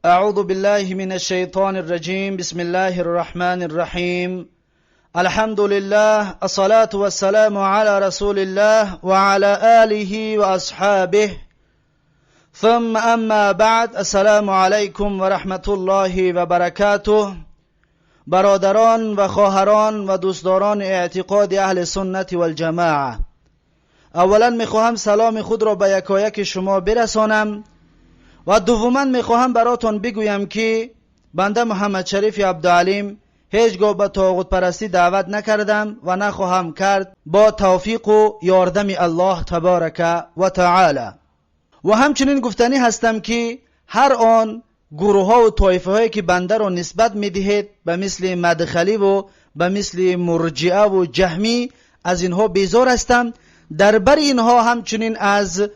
اعوذ بالله من الشیطان الرجیم. بسم الله الرحمن الرحیم. الحمد لله، الصلاة والسلام على رسول الله وعلى آله وأصحابه، ثم اما بعد. السلام علیکم و رحمت الله و برکاته. برادران و خواهران و دوستداران اعتقاد اهل سنت و الجماعه، اولا میخواهم سلام خود را به یکایک شما برسانم و دوما میخواهم براتون بگویم که بنده محمد شریف عبدالعلیم هیچگاه به طاغوت پرستی دعوت نکردم و نخواهم کرد با توفیق و یاردم الله تبارک و تعالی. و همچنین گفتنی هستم که هر آن گروه ها و طایفه هایی که بنده را نسبت میدهید به مثل مدخلی و به مثل مرجئه و جهمی، از اینها بیزار هستم. در بر اینها همچنین از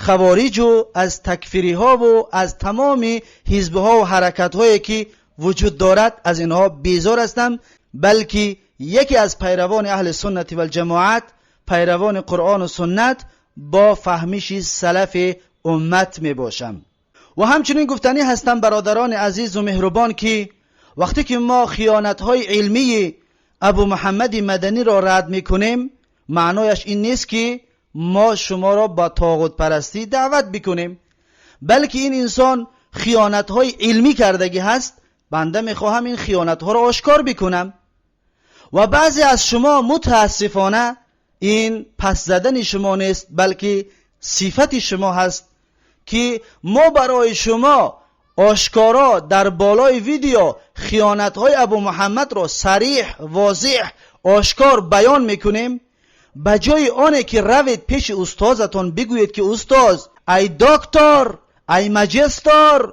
خوارج و از تکفیری ها و از تمام حزب ها و حرکت هایی که وجود دارد از اینها بیزار هستم، بلکه یکی از پیروان اهل سنت و الجماعت، پیروان قرآن و سنت با فهمش سلف امت می باشم. و همچنین گفتنی هستم برادران عزیز و مهربان که وقتی که ما خیانت های علمی ابو محمد مدنی را رد می کنیم، معنایش این نیست که ما شما را با طاغوت پرستی دعوت بکنیم، بلکه این انسان خیانت های علمی کردگی هست. بنده میخواهم این خیانت ها را آشکار بکنم. و بعضی از شما متاسفانه این پس زدن شما نیست، بلکه صفت شما هست که ما برای شما آشکارا در بالای ویدیو خیانت های ابو محمد را صریح، واضح، آشکار بیان میکنیم. بجای آنه که روید پیش استازتون بگوید که استاز، ای دکتر، ای مجستر،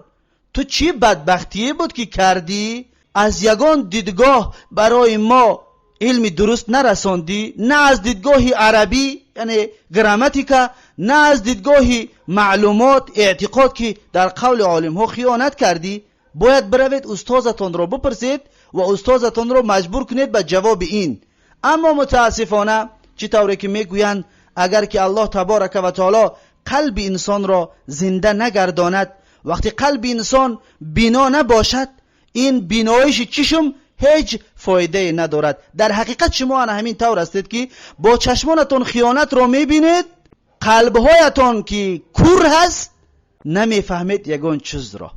تو چی بدبختیه بود که کردی؟ از یگان دیدگاه برای ما علم درست نرساندی، نه از دیدگاه عربی یعنی گراماتیکا، نه از دیدگاه معلومات اعتقاد که در قول عالم ها خیانت کردی. باید بروید استازتون را بپرسید و استازتون را مجبور کنید به جواب این. اما متاسفانه چی طوری که میگویند اگر که الله تبارک و تعالی قلب انسان را زنده نگرداند، وقتی قلب انسان بینا نباشد، این بینایش چشم هیچ فایده ندارد. در حقیقت شما همین طور هستید که با چشمانتون خیانت را میبینید، قلبهایتون که کور هست نمیفهمید یگان چیز را.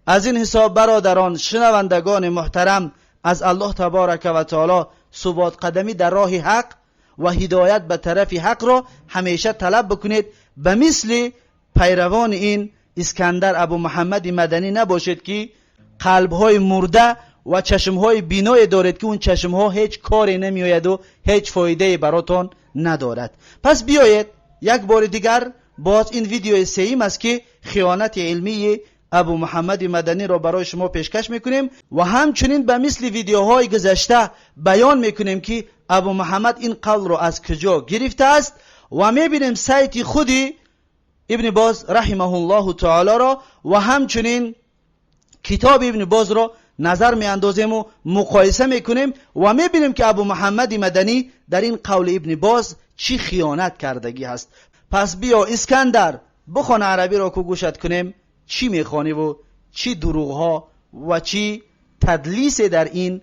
از این حساب برادران شنوندگان محترم، از الله تبارک و تعالی ثبات قدمی در راه حق و هدایت به طرف حق را همیشه طلب بکنید. به مثل پیروان این اسکندر ابو محمد مدنی نباشید که قلبهای مرده و چشمهای بینای دارید که اون چشمها هیچ کاری نمیآید و هیچ فایده براتون ندارد. پس بیایید یک بار دیگر باز این ویدیو سوم است که خیانت علمی ابو محمد مدنی را برای شما پیشکش میکنیم و همچنین به مثل ویدیوهای گذشته بیان میکنیم که ابو محمد این قول را از کجا گرفته است و میبینیم سایت خودی ابن باز رحمه الله تعالی را و همچنین کتاب ابن باز را نظر میاندازیم و مقایسه میکنیم و میبینیم که ابو محمد مدنی در این قول ابن باز چی خیانت کردگی هست. پس بیا اسکندر بخوان عربی را که گوشت کنیم چی میخوانی و چی دروغ ها و چی تدلیس در این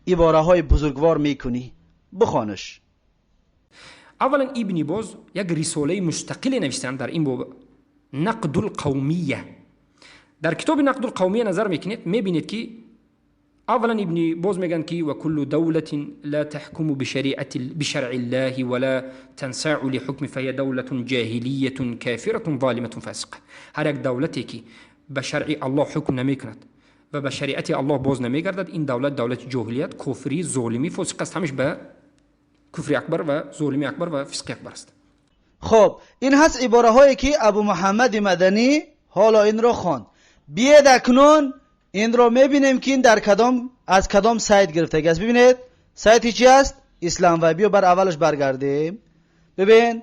عباره های بزرگوار میکنی. بخوانش. اولا ابن باز یک رساله مستقل نوشتن در این باب، نقد القومیه. در کتاب نقد القومیه نظر میکنید میبینید که اولا ابن باز میگن که و کل دولت لا تحکم بشرع الله ولا تنساع لحکم فهي دولت جاهلیه کافره ظالمه فاسقه. هر یک دولتی که به شرع الله حکم نمیکند و به شریعت الله باز نمیگردد، این دولت جاهلیت، کفری، ظالمی، فاسق است. همش به کفر اکبر و ظلم اکبر و فسق اکبر است. خب این هست عباره هایی که ابو محمد مدنی حالا این رو خواند. بیاید اکنون این رو میبینیم که این در از کدام سایت گرفته است. ببینید سایتی چی است؟ اسلام وای. بیا بر اولش برگردیم. ببین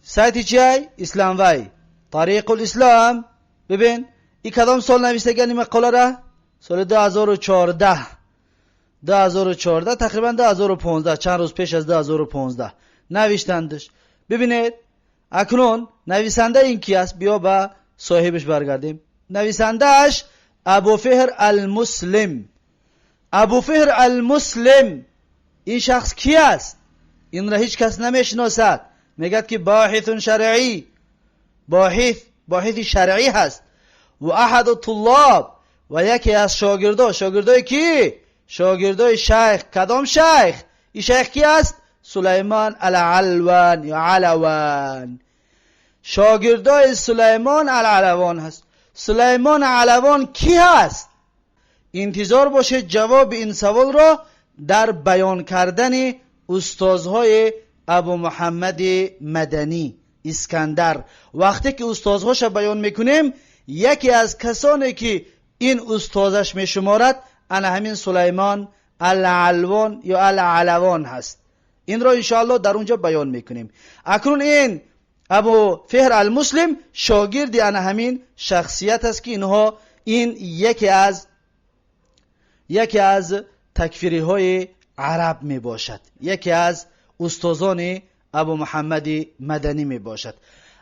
سایتی چی است؟ اسلام وای، طریق الاسلام. ببین این کدام سال نوشتگی این مقاله را؟ سال 2014 تقریبا 2015، چند روز پیش از 2015 نوشتندش. ببینید اکنون نویسنده این کی است؟ بیا با صاحبش برگردیم. نویسندهش ابوفهر المسلم. ابوفهر المسلم این شخص کی است؟ این را هیچ کس نمیشناسد. میگد که باحث شرعی، باحث شرعی هست و احد الطلاب و یکی از شاگردای کی؟ شاگردای شیخ. کدام شیخ؟ این شیخ کی است؟ سلیمان العلوان یا علوان. شاگردای سلیمان العلوان هست. سلیمان علوان کی هست؟ انتظار باشه جواب این سوال را در بیان کردن استادهای ابو محمد مدنی اسکندر. وقتی که استادهاش بیان میکنیم یکی از کسانی که این استادش میشمارد انا همین سلیمان العلوان یا العلوان هست. این را انشاءالله در اونجا بیان میکنیم. اکنون این ابو فهر المسلم شاگرد انا همین شخصیت است که اینها این یکی از تکفیری های عرب می باشد، یکی از استادان ابو محمد مدنی می باشد.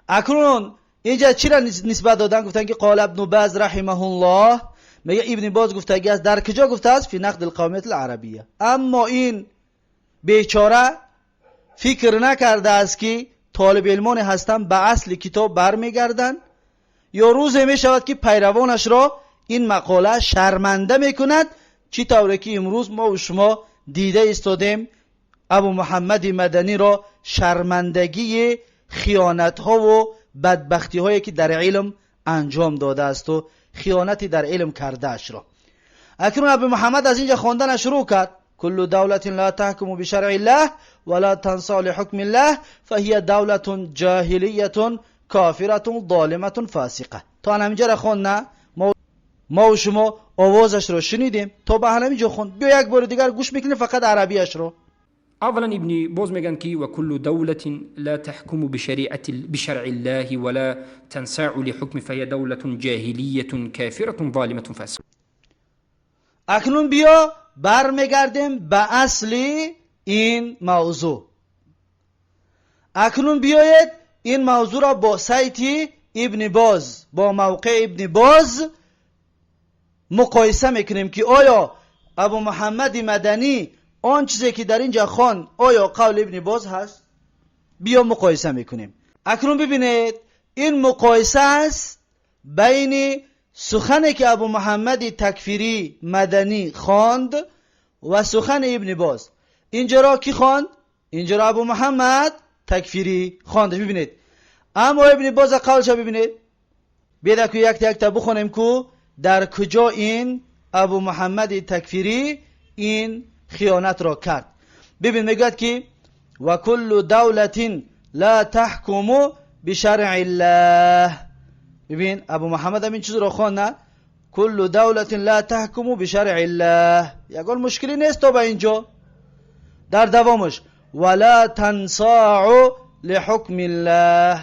اکنون اینجا چی را نسبت دادن؟ گفتن که قال ابن باز رحمه الله، میگه ابن باز گفتگی است. در کجا گفته است؟ فی نقد القومیت العربیه. اما این بیچاره فکر نکرده است که طالب علمان هستن به اصل کتاب برمیگردن یا روزی می شود که پیروانش را این مقاله شرمنده میکند، چی طوره که امروز ما و شما دیده ایستادیم ابو محمد مدنی را شرمندگی خیانت ها و بدبختی هایی که در علم انجام داده است و خیانتی در علم کرده اش را. اکنون ابو محمد از اینجا خواندن شروع کرد كل دولة لا تحكم بشرع الله ولا تنصاع لحكم الله فهي دولة جاهلية كافرة ظالمة فاسقة. تا همینجا را خوند، ما و شما آوازش رو شنیدیم، تا به همینجا خوند. بیا یک بار دیگر گوش میکنیم فقط عربیش رو. اولا ابن باز میگن که و كل دولة لا تحكم بشرع الله ولا تنصاع لحكم فهي دولة جاهلية كافرة ظالمة فاسقة. اکنون بیا برمیگردیم به اصلی این موضوع. اکنون بیایید این موضوع را با سایت ابن باز، با موقع ابن باز مقایسه میکنیم که آیا ابو محمد مدنی آن چیزی که در اینجا خوان آیا قول ابن باز هست؟ بیا مقایسه میکنیم. اکنون ببینید این مقایسه است بین سخنی که ابو محمد تکفیری مدنی خواند و سخن ابن باز. اینجا را کی خواند؟ اینجا را ابو محمد تکفیری خواند. ببینید اما ابن باز قولش ببینید. بیاید که یک تا بخونیم که در کجا این ابو محمد تکفیری این خیانت را کرد. ببین میگوید که و کل دولة لا تحکم بشرع الله. ببین ابو محمد هم این چیز را خوانده کل دولة لا تحکم بشرع الله. یکان مشکلی نیست تا به اینجا. در دوامش ولا تنصاع لحکم الله.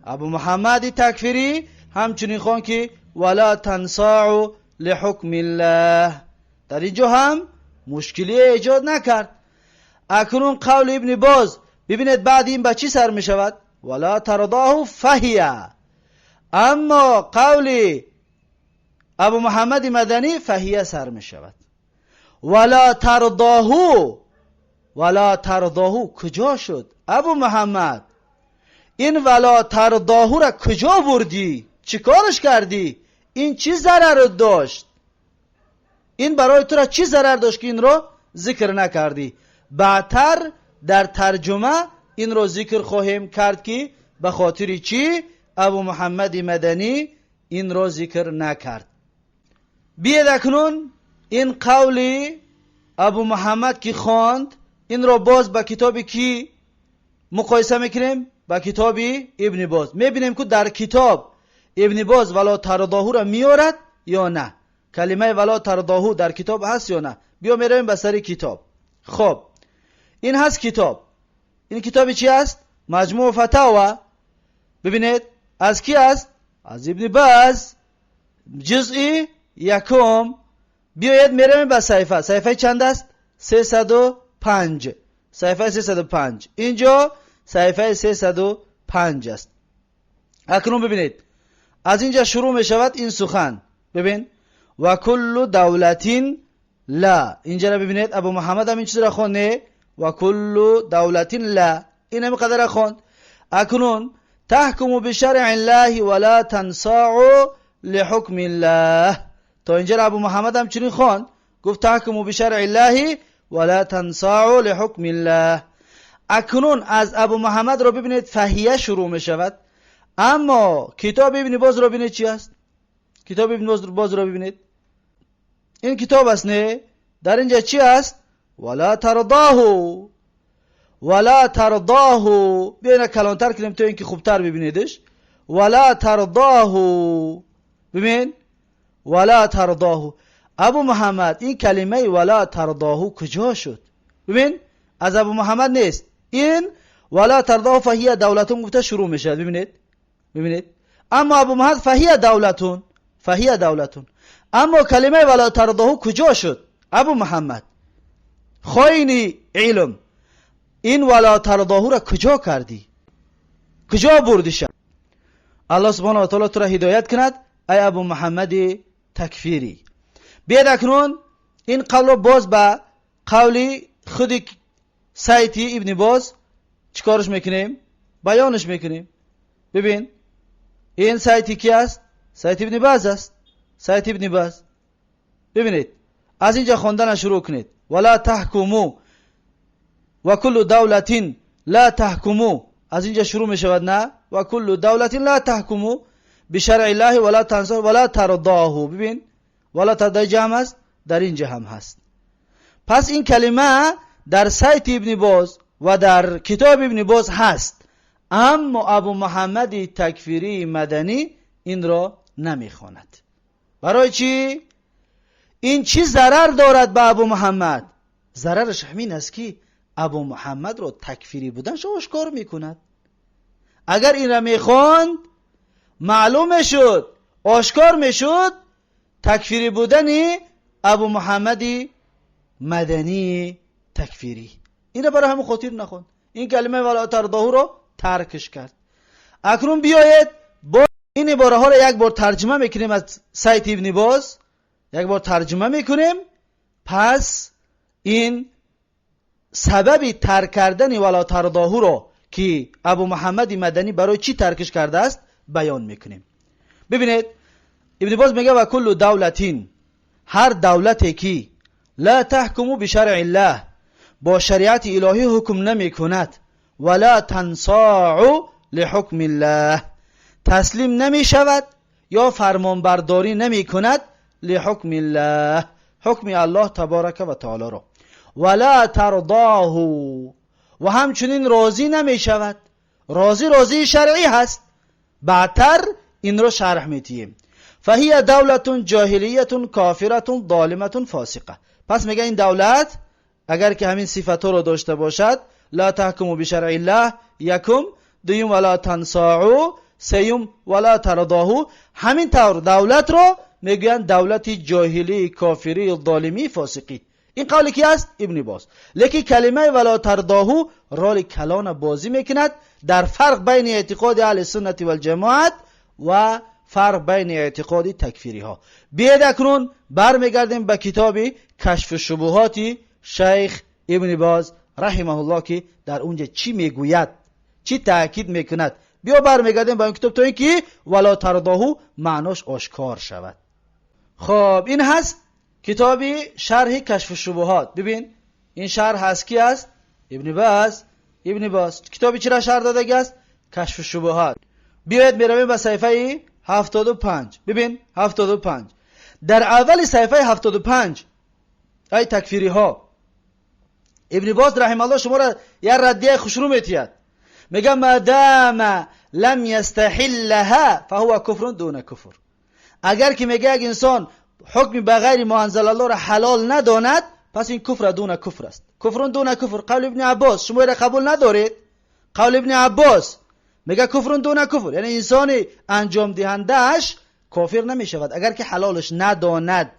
ابو محمد تکفیری همچنین خوان که ولا تنصاع لحکم الله. در اینجا هم مشکلی ایجاد نکرد. اکنون قول ابن باز ببینید بعد این با چی سر می شود؟ ولا ترضاه فهیه. اما قول ابو محمد مدنی فهیه سر می شود. ولا ترضاه کجا شد؟ ابو محمد این ولا ترضاه را کجا بردی؟ چی کارش کردی؟ این چی ضرر داشت؟ این برای تو را چی ضرر داشت که این رو ذکر نکردی؟ بعدتر در ترجمه این رو ذکر خواهیم کرد که به خاطر چی ابو محمد مدنی این رو ذکر نکرد. بیاید اکنون این قول ابو محمد که خواند این رو باز با کتابی کی مقایسه میکنیم؟ با کتاب ابن باز. میبینیم که در کتاب ابن باز ولا ترضاه را میارد یا نه. کلمه ولا ترضاه در کتاب هست یا نه. بیا میرویم به سر کتاب. خب این هست کتاب. این کتابی چی است؟ مجموع فتاوا. ببینید از کی است؟ از ابن باز، جزئی یکم. بیایید میرویم به صفحه. صفحه چند است؟ 305. صفحه 305. اینجا صفحه 305 است. اکنون ببینید از اینجا شروع می شود این سخن. ببین و کل دولتین لا، اینجا را ببینید ابو محمد هم این چیز را خونده و کل دولتین لا، این هم قدر خوند. اکنون تحکم بشرع الله ولا تنصاع لحکم الله، تا اینجا را ابو محمد هم چنین خوند، گفت تحکم بشرع الله ولا تنصاع لحکم الله. اکنون از ابو محمد رو ببینید فهیه شروع می شود، اما کتاب ابن باز رو ببینید چی است. کتاب ابن باز رو ببینید، این کتاب است نه، در اینجا چی است؟ ولا ترضاه، ولا ترضاه. بیاین کلانتر کنیم تو اینکه خوبتر ببینیدش. ولا ترضاه، ببین ولا ترضاه. ابو محمد این کلمه ولا ترضاه کجا شد؟ ببین از ابو محمد نیست، این ولا ترضاه فهی دولتون گفته شروع میشه. ببینید اما ابو محمد فهی دولتون، فهی دولتون. اما کلمه ولا ترضاه کجا شد؟ ابو محمد خاینی علم، این ولا ترضاه را کجا کردی؟ کجا بردیش؟ الله سبحانه و تعالی تو را هدایت کند ای ابو محمد تکفیری. بیاد اکنون این قول رو باز به قولی خودی سایتی ابن باز چیکارش میکنیم؟ بیانش میکنیم. ببین این سایتی کی است؟ سایت ابن باز است، سایت ابن باز. ببینید از اینجا خوندن شروع کنید. ولا تحکمو و کل دولتین لا تحکمو، از اینجا شروع می شود نه، و کل دولتین لا تحکمو بشرع الله ولا تنصر ولا ترضاه. ببین ولا ترضاه جمع است، در اینجا هم هست. پس این کلمه در سایت ابن باز و در کتاب ابن باز هست، اما ابو محمد تکفیری مدنی این را نمیخواند. برای چی؟ این چی ضرر دارد به ابو محمد؟ ضررش همین است که ابو محمد رو تکفیری بودنش آشکار میکند. اگر این را میخواند معلوم شد، آشکار میشد تکفیری بودنی ابو محمد مدنی تکفیری. این را برای همون خاطر نخوند، این کلمه ولا ترضاه رو ترکش کرد. اکنون بیایید با این عباره ها رو یک بار ترجمه میکنیم از سایت ابن باز، یک بار ترجمه میکنیم. پس این سبب ترک کردن ولا ترضاه رو که ابو محمد مدنی برای چی ترکش کرده است بیان میکنیم. ببینید ابن باز میگه و کل دولتین، هر دولتی که لا تحکمو بشرع الله، با شریعت الهی حکم نمی کند، ولا تنصاع لحکم الله، تسلیم نمی شود یا فرمان برداری نمی کند لحکم الله، حکم الله تبارک و تعالی رو، ولا ترضاه، و همچنین راضی نمی شود. راضی شرعی هست، بعدتر این رو شرح میتیم. فهی دولت جاهلیت کافرت ظالمت فاسقه. پس میگه این دولت اگر که همین صفت رو داشته باشد، لا تحکمو بشرع الله یکم، دویم ولا تنصاعو، سیم ولا ترضاه، همین طور دولت رو میگن دولت جاهلی کافری ظالمی فاسقی. این قولی کی است؟ ابن باز. لیکن کلمه ولا ترضاه رول کلان بازی میکند در فرق بین اعتقاد اهل سنت و الجماعت و فرق بین اعتقاد تکفیری ها. بیاید اکنون برمیگردیم به کتاب کشف الشبهات شیخ ابن باز رحمه الله که در اونجا چی میگوید، چی تاکید میکند. بیا برمیگردیم به این کتاب تا اینکه ولا ترضاه معناش آشکار شود. خب این هست کتاب شرح کشف الشبهات. ببین این شرح هست کی است؟ ابن باز. کتابی چرا شرح داده است؟ کشف الشبهات. بیاید برویم به صفحه 75. ببین 75 در اول صفحه 75 ای تکفیری ها، ابن باز رحمه الله شما را یه ردیه خوشرو میتید، میگه مادام لم یستحلها فهو کفر دون کفر. اگر که میگه یک انسان حکم بغیر ما انزل الله را حلال نداند، پس این کفر دون کفر است. کفر دون کفر. قول ابن عباس شما را قبول ندارید؟ قول ابن عباس میگه کفر دون کفر، یعنی انسان انجام دهندهش کافر نمی شود اگر که حلالش نداند.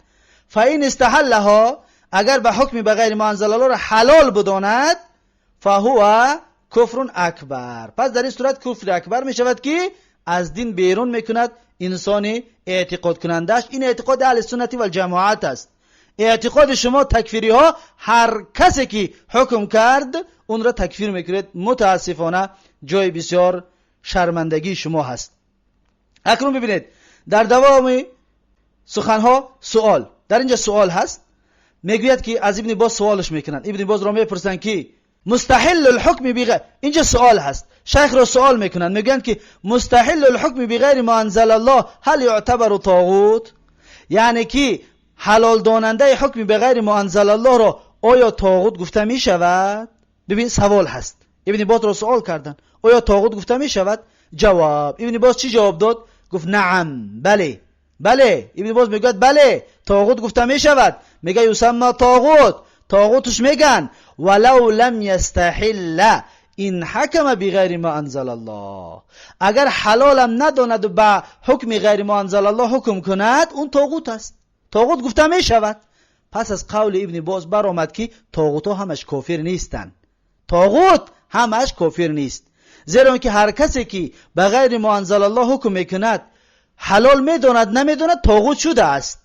فاین استحلها، اگر به حکم بغیر ما انزل الله را حلال بداند، فهو کفر اکبر. پس در این صورت کفر اکبر می شود که از دین بیرون میکند انسان اعتقاد کنندش. این اعتقاد اهل سنت و الجماعت است. اعتقاد شما تکفیری ها هر کسی که حکم کرد اون را تکفیر میکنید. متاسفانه جای بسیار شرمندگی شما هست. اکنون ببینید در دوام سخنها سوال، در اینجا سوال هست، میگوید که از ابن باز سوالش میکنن. ابن باز را میپرسن که مستحل الحکم بغیر، اینجا سوال هست، شیخ را سوال میکنن، میگن که مستحل الحکم بغیر ما انزل الله هل یعتبر طاغوت؟ یعنی که حلال داننده حکم بغیر ما انزل الله را آیا طاغوت گفته میشود؟ ببین سوال هست، ابن باز را سوال کردن آیا طاغوت گفته میشود؟ جواب ابن باز چی جواب داد؟ گفت نعم، بله بله. ابن باز میگه بله طاغوت گفته میشود. میگه یسمى طاغوت، طاغوتش میگن ولو لم یستحل این حکم بغیر ما انزل الله، اگر حلالم نداند و به حکم غیر ما انزل الله حکم کند اون طاغوت است، طاغوت گفته میشود. پس از قول ابن باز برآمد که طاغوت ها همش کافر نیستن، طاغوت همش کافر نیست، زیرا که هر کسی که به غیر ما انزل الله حکم میکند حلال میداند نمیداند طاغوت شده است.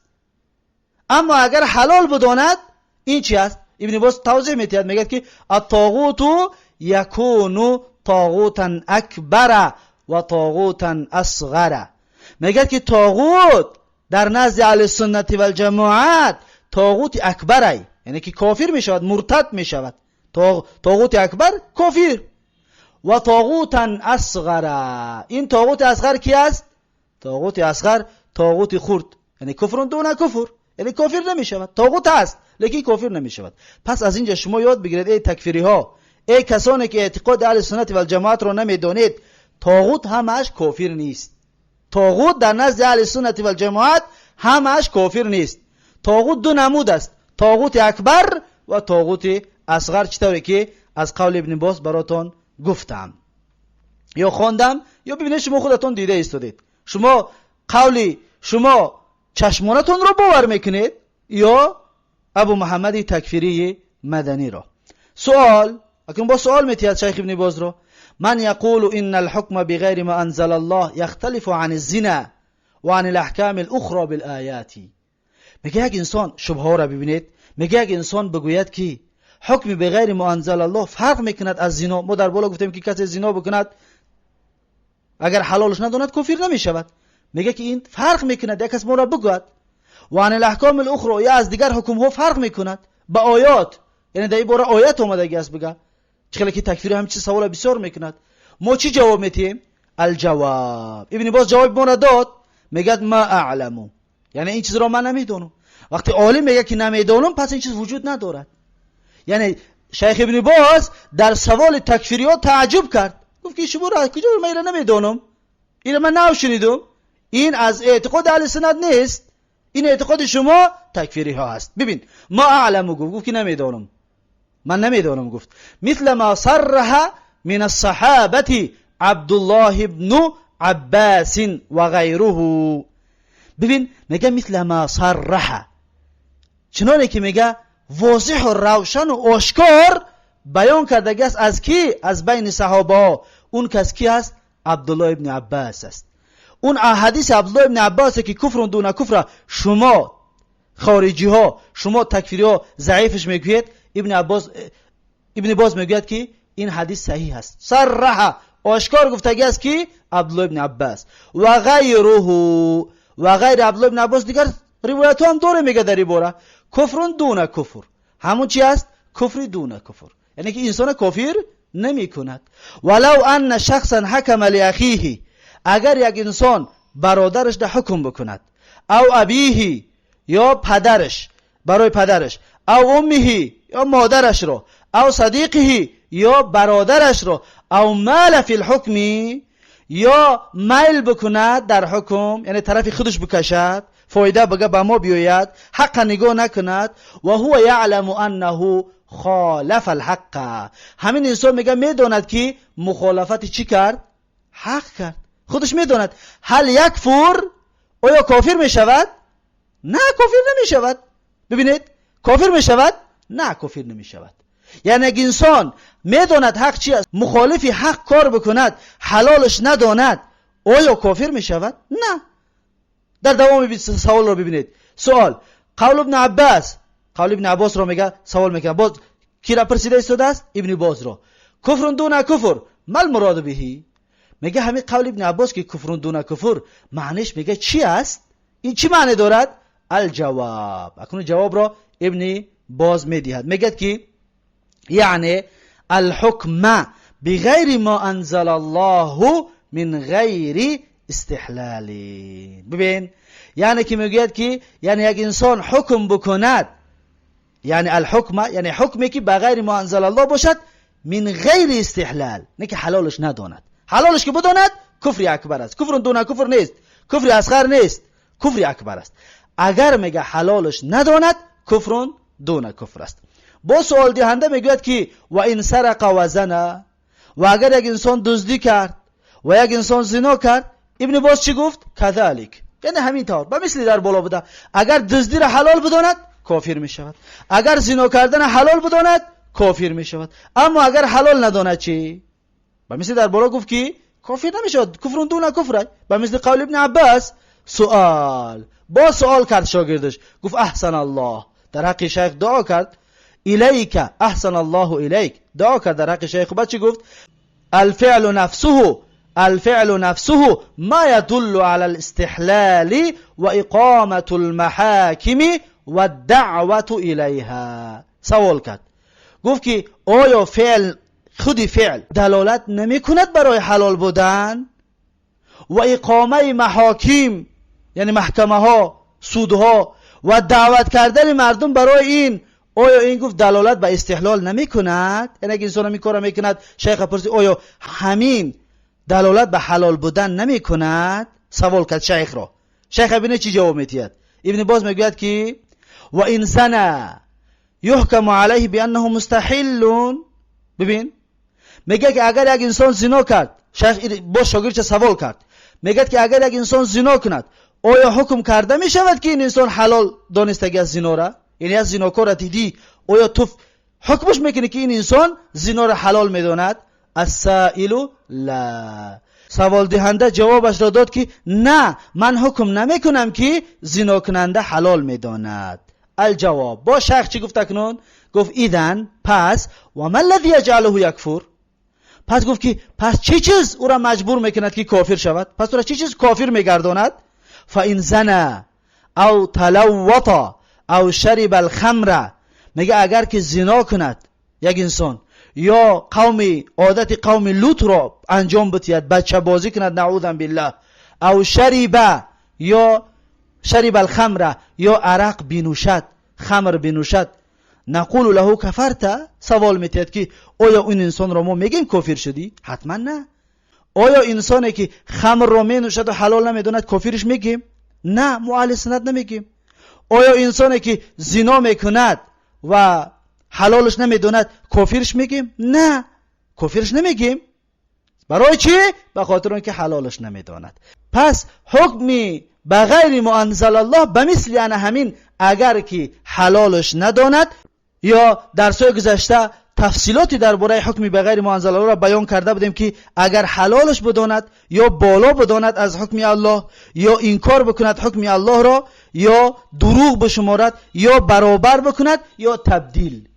اما اگر حلال بداند این چی است؟ ابن باز توضیح میدهد، میگه که الطاغوت یکون طاغوتا اکبر و طاغوتا اصغر. میگه که طاغوت در نزد اهل سنت و الجماعت طاغوت اکبر، یعنی که کافر میشود، مرتد میشود، طاغوت اکبر کافر. و طاغوتا اصغر، این طاغوت اصغر کی است؟ طاغوت اصغر طاغوت خرد، یعنی کفر دون کفر، یعنی کافر نمیشود، طاغوت است لیکن کافر نمیشود. پس از اینجا شما یاد بگیرید ای تکفیری ها، ای کسانی که اعتقاد اهل سنت و الجماعت را نمیدونید، طاغوت همش کافر نیست. طاغوت در نزد اهل سنت و الجماعت همش کافر نیست. طاغوت دو نمود است، طاغوت اکبر و طاغوت اصغر، چطوری که از قول ابن باز براتون گفتم یا خواندم یا ببینید شما خودتون دیده ایستادید. شما قولی شما چشمانتون رو باور میکنید یا ابو محمد تکفیری مدنی را. سوال، اکنون با سوال میتید شیخ ابن باز را، من یقول ان الحكم بغیر ما انزل الله یختلف عن الزنا و عن الاحکام الاخرى بالآیات. میگه یک انسان شبهه را ببینید، میگه یک انسان بگوید که حکم بغیر ما انزل الله فرق میکند از زنا. ما در بالا گفتیم که کسی زنا بکند اگر حلالش نداند کافر نمیشود. میگه که این فرق میکند، یک کس ما را بگوید. و عن الاحکام الاخرى، یا از دیگر حکم ها فرق میکند با آیات، یعنی در این باره آیات اومده است بگه. چخیلی که تکفیر همین چیز سوال بسیار میکند. ما چی جواب میتیم؟ الجواب، ابن باز جواب ما را داد، میگه ما اعلم، یعنی این چیز را من نمیدونم. وقتی عالم میگه که نمیدونم پس این چیز وجود ندارد. یعنی شیخ ابن باز در سوال تکفیری ها تعجب کرد، گفت که شما را کجا من اینا نمیدونم، اینا من نشنیدم، این از اعتقاد اهل سنت نیست، این اعتقاد شما تکفیری ها هست. ببین ما اعلم گفت که نمیدونم، من نمیدونم. گفت مثل ما صرح من الصحابه عبدالله ابن عباس و غیره. ببین میگه مثل ما صرح، چنانه که میگه واضح و روشن و آشکار بیان کردگی است. از کی؟ از بین صحابه. اون کس کی است؟ عبدالله ابن عباس است. اون حدیث عبدالله ابن عباس که کفر دون کفر شما خارجی ها، شما تکفیری ها ضعیفش میگوید، ابن باز میگوید که این حدیث صحیح است، صرح آشکار گفتگی است که عبدالله ابن عباس و غیره و غیر عبدالله ابن عباس دیگر روایت هم داره. میگه در این باره کفر دون کفر، همون چی است؟ کفر دون کفر، یعنی که انسان کافر نمی کند. ولو ان شخصا حکم لاخیه، اگر یک انسان برادرش ده حکم بکند، او ابیه یا پدرش برای پدرش، او امه یا مادرش را، او صدیقه یا برادرش را، او مال فی الحکم یا میل بکند در حکم، یعنی طرف خودش بکشد، فایده بگه به ما بیاید، حق نگاه نکند، و هو یعلم انه خالف الحق، همین انسان میگه میداند که مخالفت چی کرد؟ حق کرد، خودش میداند. هل یکفر؟ آیا کافر میشود؟ نه کافر نمیشود. ببینید کافر میشود؟ نه کافر نمیشود. یعنی اگه انسان میداند حق چی است، مخالفی حق کار بکند، حلالش نداند، آیا کافر میشود؟ نه. در دوام سوال رو ببینید. سوال قول ابن عباس رو میگه، سوال میکنه باز کی را پرسیده استاد است؟ ابن باز رو. کفر دون کفر ما المراد بهی؟ میگه همین قول ابن عباس که کفر دون کفر معنیش میگه چی است؟ این چی معنی دارد؟ الجواب. اکنون جواب را ابن باز میدهد، میگه که یعنی الحکم بغیر ما انزل الله من غیر استحلال. ببین یعنی که میگوید که یعنی یک انسان حکم بکند، یعنی الحکم یعنی حکمی که بغیر ما انزل الله باشد، من غیر استحلال، نه که حلالش نداند. حلالش که بداند کفر اکبر است. کفر دون کفر نیست، کفر اصغر نیست، کفر اکبر است. اگر میگه حلالش نداند کفر دون کفر است. با سوال دهنده میگوید که و این سرق و زنا، و اگر یک انسان دزدی کرد و یک انسان زنا کرد، ابن باز چی گفت؟ کذالک، یعنی همین طور به مثلی در بالا بوده. اگر دزدی را حلال بداند کافر می شود، اگر زنا کردن حلال بداند کافر می شود. اما اگر حلال نداند چی؟ به مثلی در بالا گفت که کافر نمی شود، کفر دون کفر. به مثل قول ابن عباس. سوال با سوال کرد شاگردش، گفت احسن الله، در حق شیخ دعا کرد، الیک احسن الله الیک، دعا کرد در حق شیخ. بعد چی گفت؟ الفعل نفسه ما يدل على الاستحلال وإقامة المحاكم والدعوة إليها. سوال کرد، گفت که آیا خودی فعل دلالت نمی کند برای حلال بودن و اقامه محاکم یعنی محکمه ها، سودها و دعوت کردن مردم برای این، آیا این گفت دلالت به استحلال نمی کند؟ یعنی اگه انسان کار می کند، شیخ پرسید آیا همین دلالت به حلال بودن نمی کند؟ سوال کرد شیخ را. شیخ ابن چی جواب میدهد؟ ابن باز میگوید که و این زنا یحکم علیه بانه مستحل. ببین میگه که اگر یک انسان زنا کرد، شیخ با شاگرد چه سوال کرد، میگه که اگر یک انسان زنا کند آیا حکم کرده می شود که این انسان حلال دانستگی از زنا را؟ یعنی از زناکار را دیدی، آیا تو حکمش میکنی که این انسان زنا را حلال میداند؟ السائل لا. سوال دهنده جوابش را داد که نه، من حکم نمی کنم که زنا کننده حلال میداند. الجواب با شیخ چی گفت اکنون؟ گفت ایدن پس و ما الذی یجعله یکفر، پس گفت که پس چه چیز او را مجبور میکند که کافر شود؟ پس او را چه چیز کافر میگرداند؟ فان زنا او تلوط او شرب الخمر، میگه اگر که زنا کند یک انسان یا عادت قوم لوط را انجام بدهد، بچه بازی کند نعوذ بالله، او شرب یا شرب الخمر یا عرق بنوشد، خمر بنوشد، نقول له کفرت، سوال میتید که آیا این انسان را ما میگیم کافر شدی؟ حتما نه. آیا انسانی که خمر را مینوشد و حلال نمیداند کافرش میگیم؟ نه، ما اهل سنت نمیگیم. آیا انسانی که زنا میکند و حلالش نمیداند کافرش میگیم؟ نه، کافرش نمیگیم. برای چی؟ به خاطر اینکه حلالش نمیداند. پس حکمی بغیر ما انزل الله به مثل یعنی همین، اگر که حلالش نداند، یا درسای گذشته تفصیلاتی درباره حکمی بغیر ما انزل الله را بیان کرده بودیم که اگر حلالش بداند یا بالا بداند از حکم الله، یا انکار بکند حکم الله را، یا دروغ بشمارد، یا برابر بکند، یا تبدیل،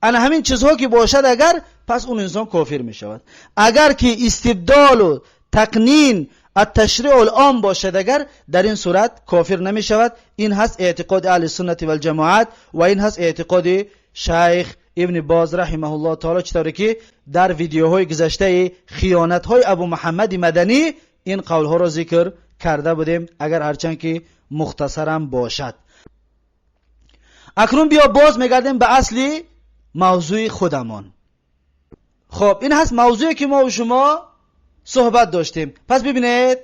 انا همین چیزها که باشد اگر، پس اون انسان کافر می شود. اگر که استبدال و تقنین التشریع العام باشد اگر، در این صورت کافر نمی شود. این هست اعتقاد اهل سنت و الجماعت و این هست اعتقاد شیخ ابن باز رحمه الله تعالی، چطوری که در ویدیوهای گذشته خیانت های ابو محمد مدنی این قول ها را ذکر کرده بودیم، اگر هرچند که مختصرم باشد. اکنون بیا باز میگردیم به اصلی موضوع خودمان. خب این هست موضوعی که ما و شما صحبت داشتیم. پس ببینید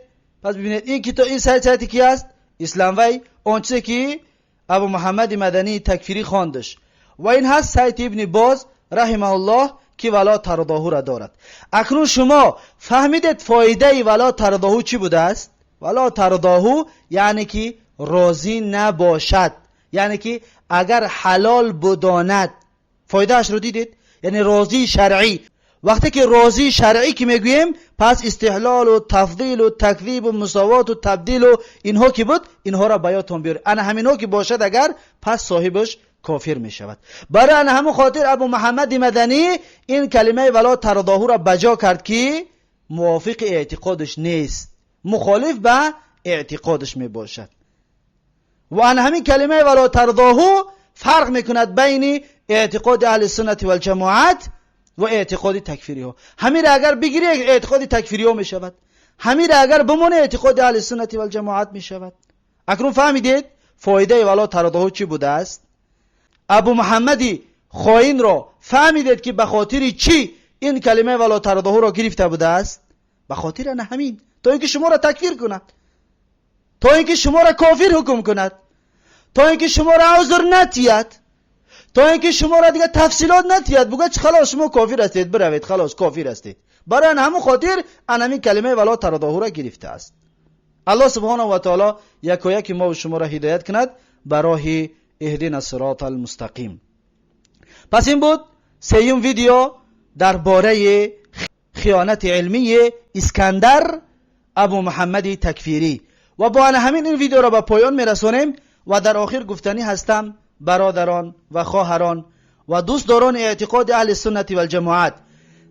این کتاب، این سایتی کی است؟ اسلام وی، اون چیزی که ابو محمد مدنی تکفیری خواندش، و این هست سایت ابن باز رحمه الله که ولا ترضاه را دارد. اکنون شما فهمیدید فایده ولا ترضاه چی بوده است؟ ولا ترضاه یعنی که راضی نباشد، یعنی که اگر حلال بداند، فایده اش رو دیدید؟ یعنی راضی شرعی. وقتی که راضی شرعی که میگوییم، پس استحلال و تفضیل و تکذیب و مساوات و تبدیل و اینها که بود، اینها را بیاتون بیاره. انا همینها که باشد اگر، پس صاحبش کافر می شود. برای انا همون خاطر ابو محمد مدنی این کلمه ولا ترضاه را بجا کرد که موافق اعتقادش نیست، مخالف به اعتقادش می باشد. و انا همین کلمه ولا ترضاه فرق میکند بین اعتقاد اهل سنت و الجماعت و اعتقاد تکفیری ها. همین را اگر بگیری اعتقاد تکفیری ها می شود، همین را اگر بمونه اعتقاد اهل سنت و الجماعت می شود. اکنون فهمیدید فایده ولا ترضاه چی بوده است؟ ابو محمدی خائن را فهمیدید که به خاطر چی این کلمه ولا ترضاه را گرفته بوده است؟ به خاطر نه همین، تا اینکه شما را تکفیر کند، تا اینکه شما را کافر حکم کند، تا اینکه شما را عذر نتید، تا اینکه شما را دیگه تفصیلات نتید، بگه خلاص شما کافر هستید، بروید خلاص کافر هستید. برای همون خاطر همین کلمه ولا ترضاه را گرفته است. الله سبحانه و تعالی یک و یک ما و شما را هدایت کند به راه اهدنا الصراط المستقیم. پس این بود سوم ویدیو درباره خیانت علمی اسکندر ابو محمد تکفیری. و با همین این ویدیو را به پایان میرسونیم و در آخر گفتنی هستم برادران و خواهران و دوستداران اعتقاد اهل سنت و الجماعت،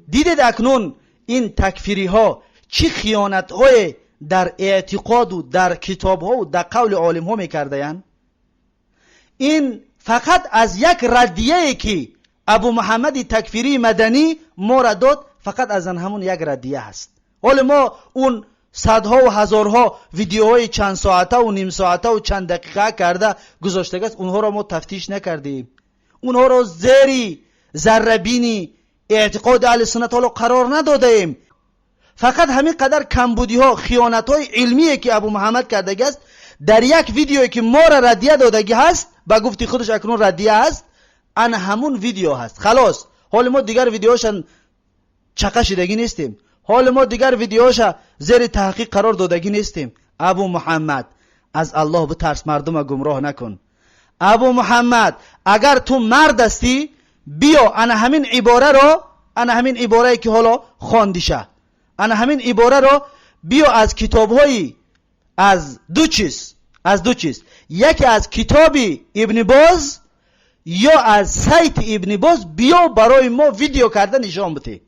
دیدید اکنون این تکفیری ها چی خیانت های در اعتقاد و در کتاب ها و در قول عالم ها میکرده یند؟ این فقط از یک ردیه که ابو محمد تکفیری مدنی ما را داد، فقط از همون یک ردیه هست. حالا ما اون صدها و هزارها ویدیوهای چند ساعته و نیم ساعته و چند دقیقه کرده گذاشته است، اونها را ما تفتیش نکردیم، اونها را زیری ذره‌بینی اعتقاد اهل سنت ها قرار ندادیم. فقط همین قدر کمبودی ها، خیانت های علمیه که ابو محمد کرده است در یک ویدیویی که ما را ردیه دادگی هست، با گفتی خودش اکنون ردیه هست، ان همون ویدیو هست. خلاص حال ما دیگر ویدیوشان چقشیدگی نیستیم، حال ما دیگر ویدیوشا زیر تحقیق قرار دادگی نیستیم. ابو محمد از الله بترس، مردم گمراه نکن. ابو محمد اگر تو مرد هستی بیا انا همین عباره رو، انا همین عباره که حالا خواندیشه، انا همین عباره رو بیا از کتاب‌های از دو چیز، یکی از کتاب ابن باز یا از سایت ابن باز بیا برای ما ویدیو کرده نشان بده.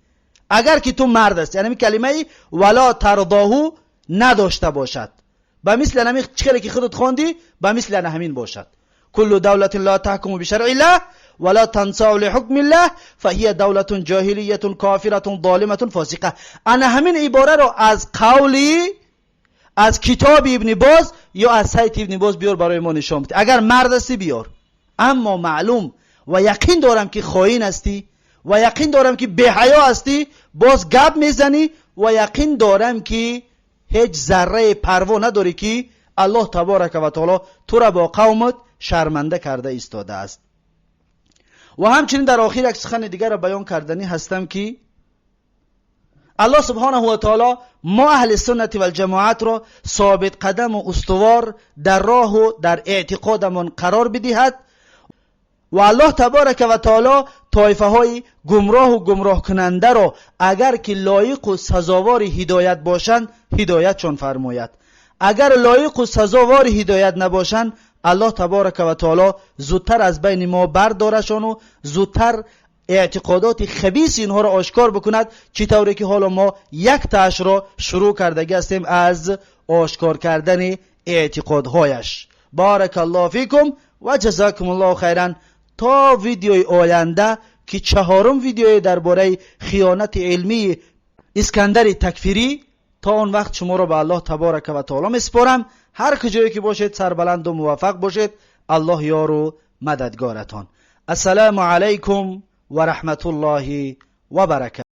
اگر که تو مرد است، یعنی کلمه ولا ترضاه نداشته باشد، به مثل همین چیزی که خودت خواندی به مثل همین باشد. کل دولت لا تحکم بشرع الله ولا تنصاع لحکم الله فهي دولة جاهلیه کافره ظالمه فاسقه. انا همین عباره رو از قولی از کتاب ابن باز یا از سایت ابن باز بیار برای ما نشان بده. اگر مرد هستی بیار. اما معلوم و یقین دارم که خائن هستی و یقین دارم که بی حیا هستی، باز گپ میزنی و یقین دارم که هیچ ذره پروا نداری که الله تبارک و تعالی تو را با قومت شرمنده کرده ایستاده است. و همچنین در آخر یک سخن دیگر را بیان کردنی هستم که الله سبحانه و تعالی ما اهل سنت و الجماعت را ثابت قدم و استوار در راه و در اعتقادمان قرار بدهد و الله تبارک و تعالی طایفه های گمراه و گمراه کننده را اگر که لایق و سزاوار هدایت باشند هدایت چون فرماید، اگر لایق و سزاوار هدایت نباشند الله تبارک و تعالی زودتر از بین ما بردارشان و زودتر اعتقادات خبیث اینها را آشکار بکند، چطوری که حالا ما یک تاش را شروع کرده هستیم از آشکار کردن اعتقادهایش. بارک الله فیکم و جزاکم الله خیرا. تا ویدیوی آینده که چهارم ویدیوی درباره خیانت علمی اسکندر تکفیری، تا اون وقت شما را به الله تبارک و تعالی میسپارم. هر کجایی که باشید سربلند و موفق باشید. الله یار و مددگارتان. السلام علیکم و رحمت الله و برکاته.